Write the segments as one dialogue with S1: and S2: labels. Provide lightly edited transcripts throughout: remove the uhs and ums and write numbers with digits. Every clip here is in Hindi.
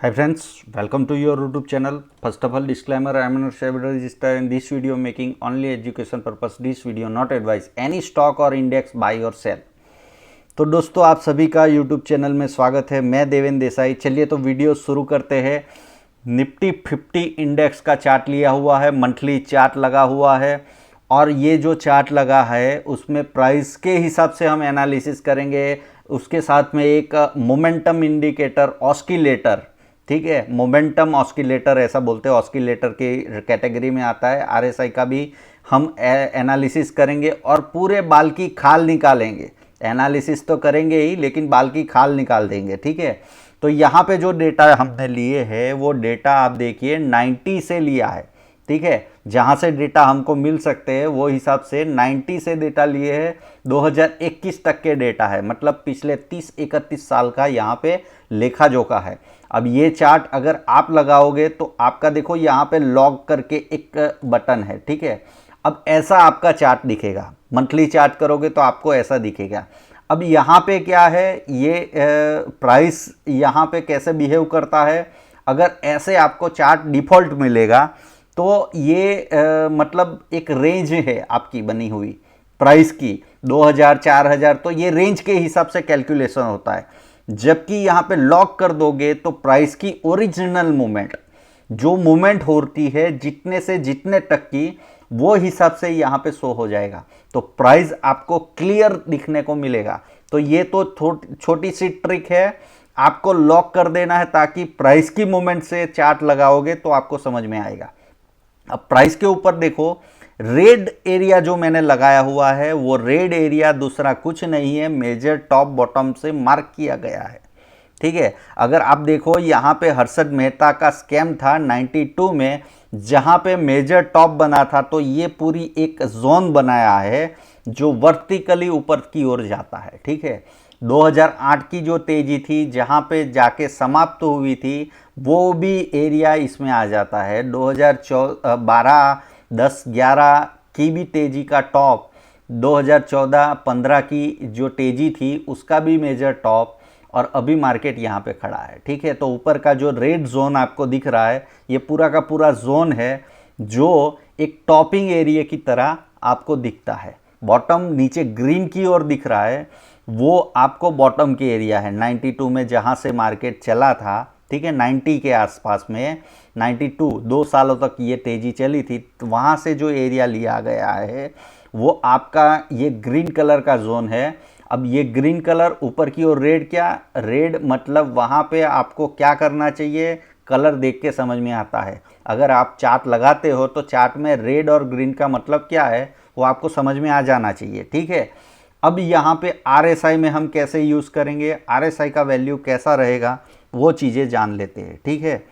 S1: Hi friends, welcome to your YouTube channel. First of all, disclaimer: I am not share register in this video making only education purpose. This video not advise any stock or index buy or sell. तो दोस्तों आप सभी का YouTube चैनल में स्वागत है। मैं देवेंद्र देसाई। चलिए तो वीडियो शुरू करते हैं। निफ्टी 50 इंडेक्स का चार्ट लिया हुआ है, मंथली चार्ट लगा हुआ है और ये जो चार्ट लगा है उसमें प्राइस के हिसाब से हम एनालिसिस करेंगे। उसके साथ में एक मोमेंटम इंडिकेटर ऑस्किलेटर, ठीक है, मोमेंटम ऑस्किलेटर ऐसा बोलते हैं, ऑस्किलेटर की कैटेगरी में आता है। आरएसआई का भी हम एनालिसिस करेंगे और पूरे बाल की खाल निकालेंगे। एनालिसिस तो करेंगे ही लेकिन बाल की खाल निकाल देंगे, ठीक है। तो यहाँ पे जो डेटा हमने लिए है वो डेटा आप देखिए 90 से लिया है, ठीक है। जहाँ से डेटा हमको मिल सकते हैं वो हिसाब से 90 से डेटा लिए है। 2021 तक के डेटा है, मतलब पिछले 30-31 साल का यहाँ पे लेखा जोखा है। अब ये चार्ट अगर आप लगाओगे तो आपका देखो यहाँ पे लॉग करके एक बटन है, ठीक है। अब ऐसा आपका चार्ट दिखेगा। मंथली चार्ट करोगे तो आपको ऐसा दिखेगा। अब यहाँ पे क्या है, ये प्राइस यहाँ पे कैसे बिहेव करता है। अगर ऐसे आपको चार्ट डिफ़ॉल्ट मिलेगा तो ये मतलब एक रेंज है आपकी बनी हुई प्राइस की 2000 4000, तो ये रेंज के हिसाब से कैलकुलेशन होता है। जबकि यहाँ पे लॉक कर दोगे तो प्राइस की ओरिजिनल मूवमेंट, जो मूवमेंट होती है जितने से जितने तक की, वो हिसाब से यहाँ पे शो हो जाएगा। तो प्राइस आपको क्लियर दिखने को मिलेगा। तो ये तो छोटी सी ट्रिक है, आपको लॉक कर देना है ताकि प्राइस की मूवमेंट से चार्ट लगाओगे तो आपको समझ में आएगा। अब प्राइस के ऊपर देखो, रेड एरिया जो मैंने लगाया हुआ है वो रेड एरिया दूसरा कुछ नहीं है, मेजर टॉप बॉटम से मार्क किया गया है, ठीक है। अगर आप देखो यहाँ पे हर्षद मेहता का स्कैम था 92 में, जहाँ पे मेजर टॉप बना था, तो ये पूरी एक जोन बनाया है जो वर्टिकली ऊपर की ओर जाता है, ठीक है। 2008 की जो तेजी थी जहाँ पे जाके समाप्त हुई थी वो भी एरिया इसमें आ जाता है। 2012 10 11 की भी तेजी का टॉप, 2014-15 की जो तेजी थी उसका भी मेजर टॉप, और अभी मार्केट यहाँ पे खड़ा है, ठीक है। तो ऊपर का जो रेड जोन आपको दिख रहा है ये पूरा का पूरा जोन है जो एक टॉपिंग एरिया की तरह आपको दिखता है। बॉटम नीचे ग्रीन की ओर दिख रहा है, वो आपको बॉटम की एरिया है 92 में जहाँ से मार्केट चला था, ठीक है। 90 के आसपास में 92 2 सालों तक ये तेज़ी चली थी, तो वहाँ से जो एरिया लिया गया है वो आपका ये ग्रीन कलर का जोन है। अब ये ग्रीन कलर ऊपर की ओर रेड, क्या रेड मतलब वहाँ पे आपको क्या करना चाहिए, कलर देख के समझ में आता है। अगर आप चार्ट लगाते हो तो चार्ट में रेड और ग्रीन का मतलब क्या है वो आपको समझ में आ जाना चाहिए, ठीक है। अब यहाँ पे आरएसआई में हम कैसे यूज़ करेंगे, आरएसआई का वैल्यू कैसा रहेगा वो चीज़ें जान लेते हैं, ठीक है।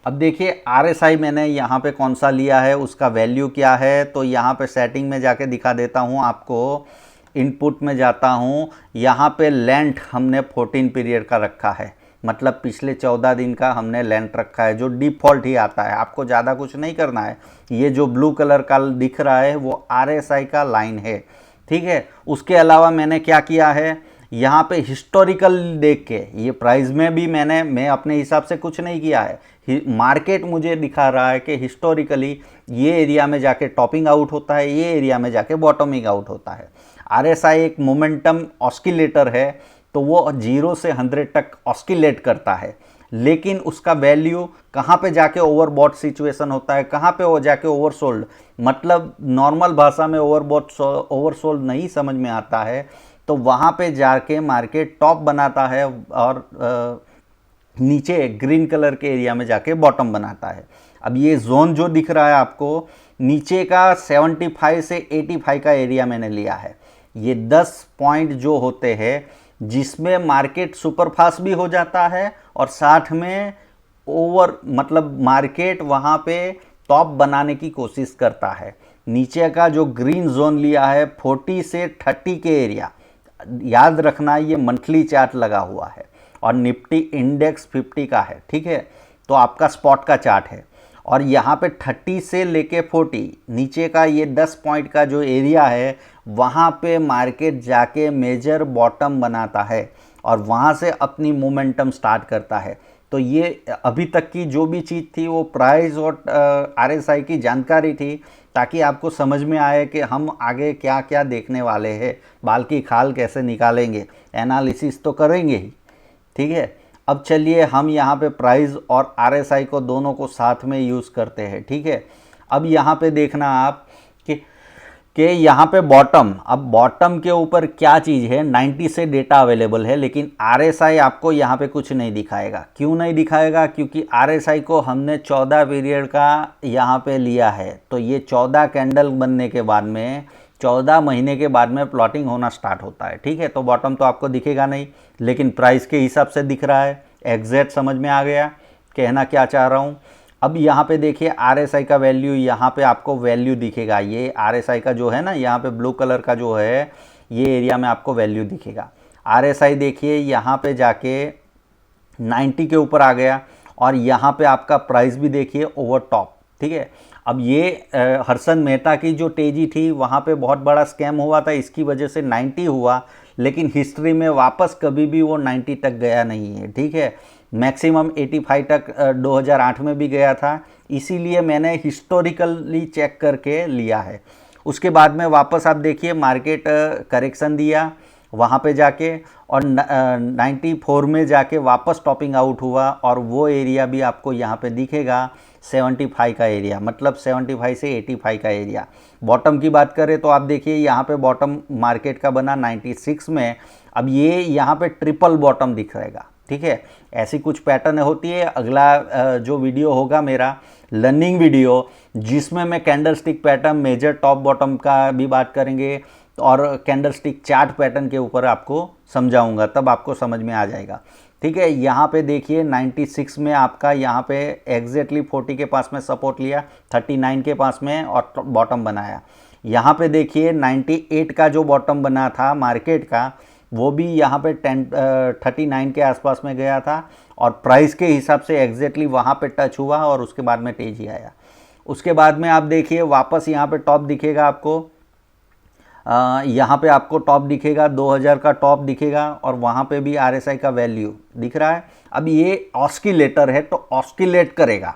S1: अब देखिए आरएसआई मैंने यहाँ पे कौन सा लिया है, उसका वैल्यू क्या है, तो यहाँ पे सेटिंग में जाके दिखा देता हूँ आपको। इनपुट में जाता हूँ, यहाँ पे लेंथ हमने 14 पीरियड का रखा है, मतलब पिछले 14 दिन का हमने लेंथ रखा है जो डिफ़ॉल्ट ही आता है। आपको ज़्यादा कुछ नहीं करना है। ये जो ब्लू कलर का दिख रहा है वो आरएसआई का लाइन है, ठीक है। उसके अलावा मैंने क्या किया है, यहाँ पे हिस्टोरिकल देख के, ये प्राइस में भी मैं अपने हिसाब से कुछ नहीं किया है। मार्केट मुझे दिखा रहा है कि हिस्टोरिकली ये एरिया में जाके टॉपिंग आउट होता है, ये एरिया में जाके बॉटमिंग आउट होता है। आरएसआई एक मोमेंटम ऑस्किलेटर है, तो वो 0 से 100 तक ऑस्किलेट करता है, लेकिन उसका वैल्यू कहाँ पे जाके ओवरबॉट सिचुएशन होता है, कहाँ पे वो जाके ओवरसोल्ड, मतलब नॉर्मल भाषा में ओवरबॉट ओवरसोल्ड नहीं समझ में आता है, तो वहाँ पे जाके मार्केट टॉप बनाता है और नीचे ग्रीन कलर के एरिया में जाके बॉटम बनाता है। अब ये जोन जो दिख रहा है आपको नीचे का 75 से 85 का एरिया मैंने लिया है। ये 10 पॉइंट जो होते हैं जिसमें मार्केट सुपरफास्ट भी हो जाता है और साथ में ओवर, मतलब मार्केट वहाँ पे टॉप बनाने की कोशिश करता है। नीचे का जो ग्रीन जोन लिया है 40 से 30 के एरिया, याद रखना ये मंथली चार्ट लगा हुआ है और निफ्टी इंडेक्स 50 का है, ठीक है। तो आपका स्पॉट का चार्ट है और यहाँ पे 30 से लेके 40 नीचे का ये 10 पॉइंट का जो एरिया है वहाँ पे मार्केट जाके मेजर बॉटम बनाता है और वहाँ से अपनी मोमेंटम स्टार्ट करता है। तो ये अभी तक की जो भी चीज़ थी वो प्राइस और RSI की जानकारी थी, ताकि आपको समझ में आए कि हम आगे क्या क्या देखने वाले हैं, बाल की खाल कैसे निकालेंगे, एनालिसिस तो करेंगे ही। ठीक है, अब चलिए हम यहाँ पे प्राइस और RSI को दोनों को साथ में यूज़ करते हैं। ठीक है, अब यहाँ पे देखना आप कि यहाँ पे बॉटम, अब बॉटम के ऊपर क्या चीज़ है, 90 से डेटा अवेलेबल है, लेकिन RSI आपको यहाँ पे कुछ नहीं दिखाएगा। क्यों नहीं दिखाएगा? क्योंकि RSI को हमने 14 पीरियड का यहाँ पे लिया है। तो ये 14 कैंडल बनने के बाद में 14 महीने के बाद में प्लॉटिंग होना स्टार्ट होता है। ठीक है, तो बॉटम तो आपको दिखेगा नहीं, लेकिन प्राइस के हिसाब से दिख रहा है। एग्जैक्ट समझ में आ गया कहना क्या चाह रहा हूँ। अब यहाँ पे देखिए RSI का वैल्यू, यहाँ पे आपको वैल्यू दिखेगा। ये RSI का जो है ना, यहाँ पे ब्लू कलर का जो है, ये एरिया में आपको वैल्यू दिखेगा। RSI देखिए यहाँ पे जाके 90 के ऊपर आ गया, और यहाँ पे आपका प्राइस भी देखिए ओवर टॉप। ठीक है, अब ये हर्षद मेहता की जो तेजी थी, वहाँ पे बहुत बड़ा स्कैम हुआ था, इसकी वजह से 90 हुआ, लेकिन हिस्ट्री में वापस कभी भी वो 90 तक गया नहीं है। ठीक है, मैक्सिमम 85 तक 2008 में भी गया था, इसीलिए मैंने हिस्टोरिकली चेक करके लिया है। उसके बाद में वापस आप देखिए मार्केट करेक्शन दिया वहाँ पे जाके, और 94 में जाके वापस टॉपिंग आउट हुआ, और वो एरिया भी आपको यहाँ पे दिखेगा 75 का एरिया, मतलब 75 से 85 का एरिया। बॉटम की बात करें तो आप देखिए यहाँ पे बॉटम मार्केट का बना 96 में। अब ये यहाँ पे ट्रिपल बॉटम दिख रहेगा। ठीक है, ऐसी कुछ पैटर्न होती है। अगला जो वीडियो होगा मेरा लर्निंग वीडियो, जिसमें मैं candlestick pattern, major top bottom का भी बात करेंगे, और कैंडलस्टिक चार्ट पैटर्न के ऊपर आपको समझाऊंगा, तब आपको समझ में आ जाएगा। ठीक है, यहाँ पे देखिए 96 में आपका यहाँ पे एग्जैक्टली 40 के पास में सपोर्ट लिया, 39 के पास में, और बॉटम बनाया। यहाँ पे देखिए 98 का जो बॉटम बना था मार्केट का, वो भी यहाँ पे 39 के आसपास में गया था, और प्राइस के हिसाब से एग्जैक्टली वहाँ पे टच हुआ, और उसके बाद में तेजी आया। उसके बाद में आप देखिए वापस यहाँ पे टॉप दिखेगा आपको, यहाँ पे आपको टॉप दिखेगा, 2000 का टॉप दिखेगा, और वहाँ पे भी RSI का वैल्यू दिख रहा है। अब ये ऑस्किलेटर है, तो ऑस्किलेट करेगा,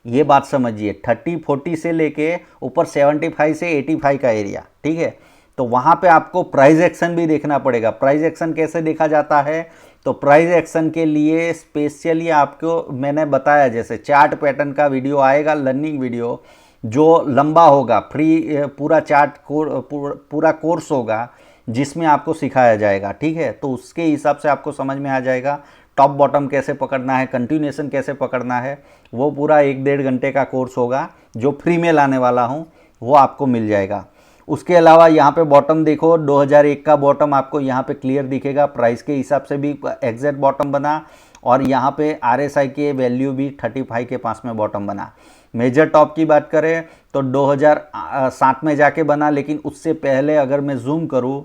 S1: ये बात समझिए। 30-40 से लेके ऊपर 75 से 85 का एरिया। ठीक है, तो वहाँ पे आपको प्राइस एक्शन भी देखना पड़ेगा। प्राइस एक्शन कैसे देखा जाता है? तो प्राइस एक्शन के लिए स्पेशली आपको मैंने बताया, जैसे चार्ट पैटर्न का वीडियो आएगा, लर्निंग वीडियो जो लंबा होगा, फ्री पूरा चार्ट पूरा कोर्स होगा, जिसमें आपको सिखाया जाएगा। ठीक है, तो उसके हिसाब से आपको समझ में आ जाएगा टॉप बॉटम कैसे पकड़ना है, कंटिन्यूएशन कैसे पकड़ना है। वो पूरा 1-1.5 घंटे का कोर्स होगा, जो फ्री में लाने वाला हूँ, वो आपको मिल जाएगा। उसके अलावा यहाँ पे बॉटम देखो, 2001 का बॉटम आपको यहाँ पे क्लियर दिखेगा, प्राइस के हिसाब से भी एग्जैक्ट बॉटम बना, और यहाँ पे RSI के वैल्यू भी 35 के पास में बॉटम बना। मेजर टॉप की बात करें तो 2007 में जाके बना, लेकिन उससे पहले अगर मैं जूम करूँ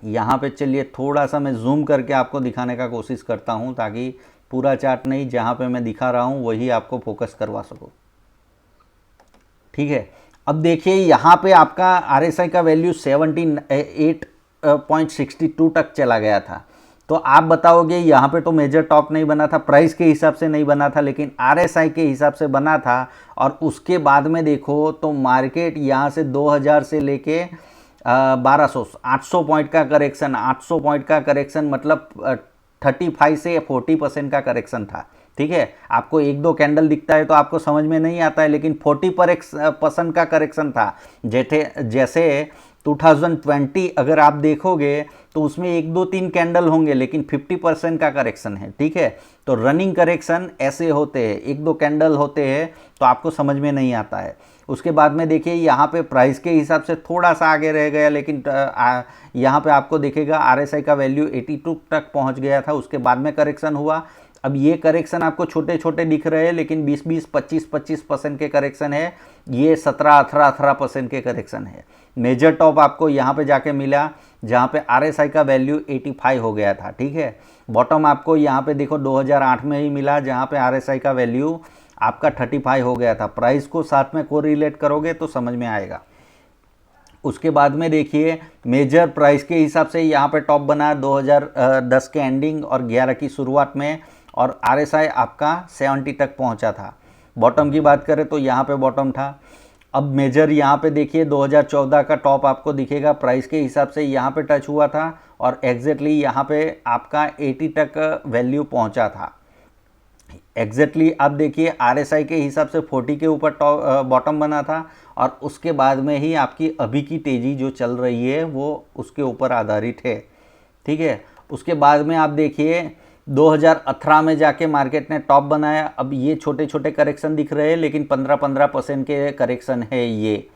S1: यहाँ पे, चलिए थोड़ा सा मैं जूम करके आपको दिखाने का कोशिश करता हूँ, ताकि पूरा चार्ट नहीं, जहाँ पे मैं दिखा रहा हूँ वही आपको फोकस करवा सकूँ। ठीक है, अब देखिए यहाँ पे आपका RSI का वैल्यू 78.62 तक चला गया था। तो आप बताओगे यहाँ पे तो मेजर टॉप नहीं बना था, प्राइस के हिसाब से नहीं बना था, लेकिन RSI के हिसाब से बना था। और उसके बाद में देखो तो मार्केट यहाँ से 2000 से लेके 1200 800 पॉइंट का करेक्शन, 800 पॉइंट का करेक्शन, मतलब 35 से 40% का करेक्शन था। ठीक है, आपको 1-2 कैंडल दिखता है तो आपको समझ में नहीं आता है, लेकिन 40% का करेक्शन था। जैसे 2020 अगर आप देखोगे तो उसमें 1-2-3 कैंडल होंगे, लेकिन 50% का करेक्शन है। ठीक है, तो रनिंग करेक्शन ऐसे होते हैं, 1-2 कैंडल होते हैं, तो आपको समझ में नहीं आता है। उसके बाद में देखिए यहाँ पे प्राइस के हिसाब से थोड़ा सा आगे रह गया, लेकिन यहाँ पे आपको दिखेगा RSI का वैल्यू 82 तक पहुँच गया था, उसके बाद में करेक्शन हुआ। अब ये करेक्शन आपको छोटे छोटे दिख रहे हैं, लेकिन 20-20, 25-25% के करेक्शन है, ये 17-18% के करेक्शन है। मेजर टॉप आपको यहाँ पे जाके मिला, जहाँ पे RSI का वैल्यू 85 हो गया था। ठीक है, बॉटम आपको यहाँ पे देखो 2008 में ही मिला, जहाँ पे RSI का वैल्यू आपका 35 हो गया था। प्राइस को साथ में कोरिलेट करोगे तो समझ में आएगा। उसके बाद में देखिए मेजर प्राइस के हिसाब से यहाँ पे टॉप बना 2010 के एंडिंग और 11 की शुरुआत में, और RSI आपका 70 तक पहुँचा था। बॉटम की बात करें तो यहाँ पे बॉटम था। अब मेजर यहाँ पे देखिए 2014 का टॉप आपको दिखेगा, प्राइस के हिसाब से यहाँ पे टच हुआ था और एग्जैक्टली यहाँ पे आपका 80 तक वैल्यू पहुँचा था। एग्जैक्टली आप देखिए RSI के हिसाब से 40 के ऊपर टॉप बॉटम बना था, और उसके बाद में ही आपकी अभी की तेज़ी जो चल रही है वो उसके ऊपर आधारित है, ठीक है। उसके बाद में आप देखिए 2018 में जाके मार्केट ने टॉप बनाया। अब ये छोटे छोटे करेक्शन दिख रहे हैं, लेकिन 15% के करेक्शन है ये।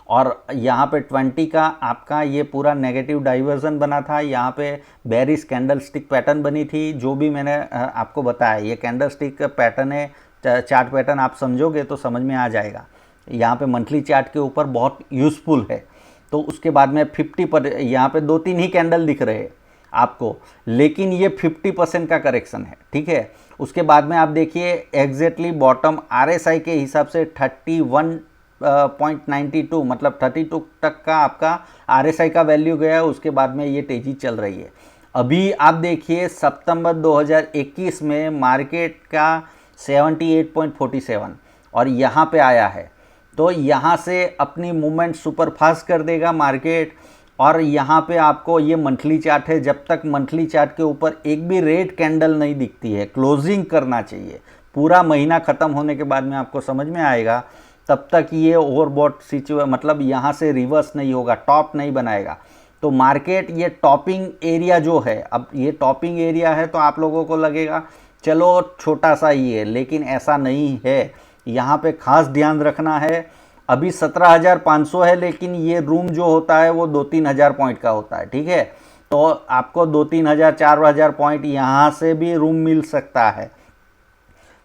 S1: और यहाँ पे 20 का आपका ये पूरा नेगेटिव डाइवर्जन बना था, यहाँ पे बेरिश कैंडल स्टिक पैटर्न बनी थी, जो भी मैंने आपको बताया। ये कैंडल स्टिक पैटर्न है, चार्ट पैटर्न आप समझोगे तो समझ में आ जाएगा। यहाँ पे मंथली चार्ट के ऊपर बहुत यूज़फुल है। तो उसके बाद में 50 पर यहाँ पे 2-3 ही कैंडल दिख रहे हैं आपको, लेकिन ये 50% का करेक्शन है, ठीक है। उसके बाद में आप देखिए एग्जैक्टली बॉटम RSI के हिसाब से 31.92 मतलब 32 तक का आपका RSI का वैल्यू गया। उसके बाद में ये तेज़ी चल रही है। अभी आप देखिए सितंबर 2021 में मार्केट का 78.47 और यहाँ पे आया है, तो यहाँ से अपनी मूवमेंट सुपर फास्ट कर देगा मार्केट। और यहाँ पे आपको ये मंथली चार्ट है, जब तक मंथली चार्ट के ऊपर एक भी रेड कैंडल नहीं दिखती है, क्लोजिंग करना चाहिए। पूरा महीना ख़त्म होने के बाद में आपको समझ में आएगा, तब तक ये ओवरबॉट मतलब यहाँ से रिवर्स नहीं होगा, टॉप नहीं बनाएगा। तो मार्केट ये टॉपिंग एरिया जो है, अब ये टॉपिंग एरिया है तो आप लोगों को लगेगा चलो छोटा सा ही है, लेकिन ऐसा नहीं है। यहाँ पे खास ध्यान रखना है। अभी 17,500 है, लेकिन ये रूम जो होता है वो 2-3 हज़ार पॉइंट का होता है, ठीक है। तो आपको 2-3 हज़ार 4,000 पॉइंट यहाँ से भी रूम मिल सकता है।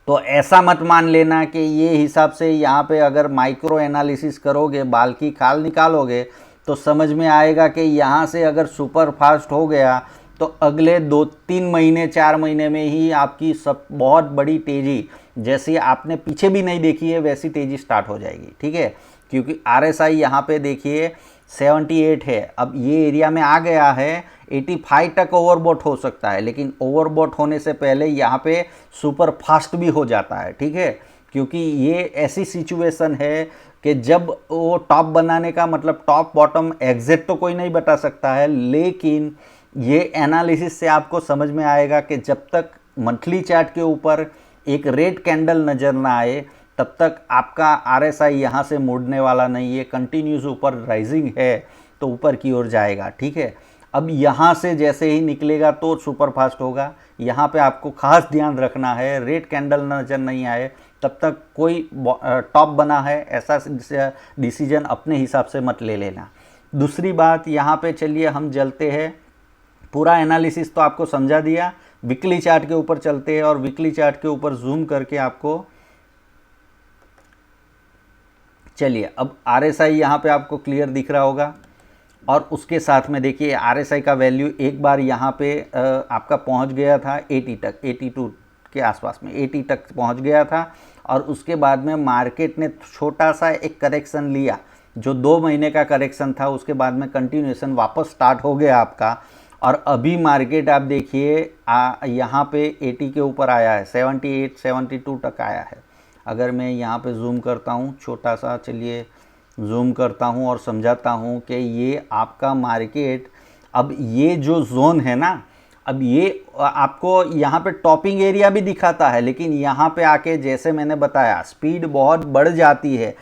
S1: तो ऐसा मत मान लेना कि ये हिसाब से यहाँ पे अगर माइक्रो एनालिसिस करोगे, बाल की खाल निकालोगे, तो समझ में आएगा कि यहाँ से अगर सुपर फास्ट हो गया तो अगले 2-3 महीने 4 महीने में ही आपकी सब बहुत बड़ी तेज़ी, जैसी आपने पीछे भी नहीं देखी है, वैसी तेज़ी स्टार्ट हो जाएगी, ठीक है। क्योंकि RSI यहाँ पे देखिए 78 है, अब ये एरिया में आ गया है। 85 तक ओवरबॉट हो सकता है, लेकिन ओवरबॉट होने से पहले यहाँ पे सुपर फास्ट भी हो जाता है, ठीक है। क्योंकि ये ऐसी सिचुएशन है कि जब वो टॉप बनाने का मतलब टॉप बॉटम एग्जैक्ट तो कोई नहीं बता सकता है, लेकिन ये एनालिसिस से आपको समझ में आएगा कि जब तक मंथली चार्ट के ऊपर एक रेड कैंडल नज़र ना आए, तब तक आपका RSI यहाँ से मुड़ने वाला नहीं है। कंटिन्यूस ऊपर राइजिंग है तो ऊपर की ओर जाएगा, ठीक है। अब यहाँ से जैसे ही निकलेगा तो सुपर फास्ट होगा। यहाँ पे आपको खास ध्यान रखना है, रेड कैंडल नज़र नहीं आए तब तक कोई टॉप बना है ऐसा डिसीजन अपने हिसाब से मत ले लेना। दूसरी बात, यहाँ पे चलिए हम चलते हैं, पूरा एनालिसिस तो आपको समझा दिया। वीकली चार्ट के ऊपर चलते हैं और वीकली चार्ट के ऊपर जूम करके आपको चलिए, अब RSI यहाँ पे आपको क्लियर दिख रहा होगा। और उसके साथ में देखिए RSI का वैल्यू एक बार यहाँ पे आपका पहुँच गया था 80 तक, 82 के आसपास में 80 तक पहुँच गया था। और उसके बाद में मार्केट ने छोटा सा एक करेक्शन लिया, जो 2 महीने का करेक्शन था। उसके बाद में कंटिन्यूएशन वापस स्टार्ट हो गया आपका। और अभी मार्केट आप देखिए यहाँ पे 80 के ऊपर आया है, 78 72 तक आया है। अगर मैं यहाँ पे जूम करता हूँ, छोटा सा चलिए जूम करता हूँ और समझाता हूँ कि ये आपका मार्केट, अब ये जो जोन है ना, अब ये आपको यहाँ पे टॉपिंग एरिया भी दिखाता है, लेकिन यहाँ पे आके जैसे मैंने बताया स्पीड बहुत बढ़ जाती है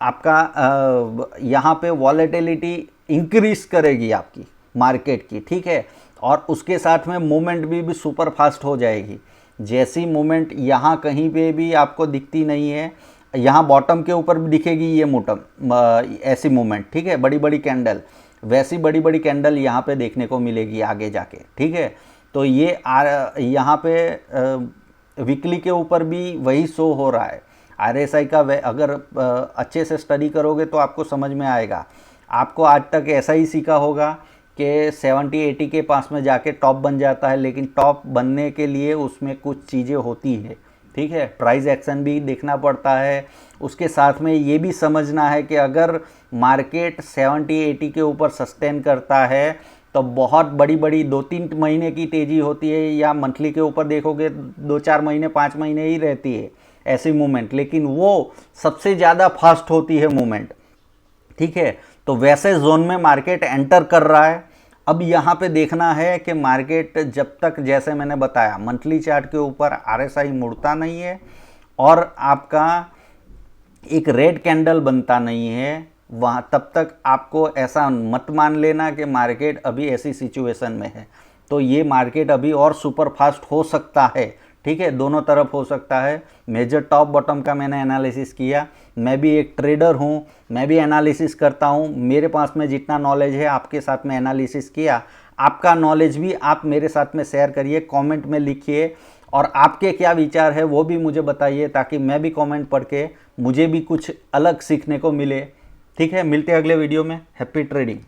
S1: आपका। यहाँ पे वॉलेटिलिटी इंक्रीज करेगी आपकी मार्केट की, ठीक है। और उसके साथ में मूवमेंट भी सुपर फास्ट हो जाएगी। जैसी मूवमेंट यहाँ कहीं पे भी आपको दिखती नहीं है, यहाँ बॉटम के ऊपर भी दिखेगी ये ऐसी मूवमेंट, ठीक है। बड़ी बड़ी कैंडल, वैसी बड़ी बड़ी कैंडल यहाँ पे देखने को मिलेगी आगे जाके, ठीक है। तो ये यहाँ पे वीकली के ऊपर भी वही शो हो रहा है। RSI का अगर अच्छे से स्टडी करोगे तो आपको समझ में आएगा। आपको आज तक ऐसा ही सीखा होगा कि 70-80 के पास में जाके टॉप बन जाता है, लेकिन टॉप बनने के लिए उसमें कुछ चीज़ें होती है, ठीक है, प्राइस एक्शन भी देखना पड़ता है। उसके साथ में ये भी समझना है कि अगर मार्केट 70-80 के ऊपर सस्टेन करता है तो बहुत बड़ी बड़ी 2-3 महीने की तेज़ी होती है, या मंथली के ऊपर देखोगे 2-4 महीने 5 महीने ही रहती है ऐसी मूवमेंट, लेकिन वो सबसे ज़्यादा फास्ट होती है मूवमेंट। ठीक है, तो वैसे जोन में मार्केट एंटर कर रहा है। अब यहाँ पे देखना है कि मार्केट जब तक, जैसे मैंने बताया, मंथली चार्ट के ऊपर RSI मुड़ता नहीं है और आपका एक रेड कैंडल बनता नहीं है, वहाँ तब तक आपको ऐसा मत मान लेना कि मार्केट अभी ऐसी सिचुएशन में है। तो ये मार्केट अभी और सुपर फास्ट हो सकता है। ठीक है, दोनों तरफ हो सकता है। मेजर टॉप बॉटम का मैंने एनालिसिस किया, मैं भी एक ट्रेडर हूँ, मैं भी एनालिसिस करता हूँ। मेरे पास में जितना नॉलेज है आपके साथ में एनालिसिस किया। आपका नॉलेज भी आप मेरे साथ में शेयर करिए, कमेंट में लिखिए, और आपके क्या विचार है वो भी मुझे बताइए, ताकि मैं भी कमेंट पढ़ के मुझे भी कुछ अलग सीखने को मिले। ठीक है, मिलते हैं अगले वीडियो में। Happy trading.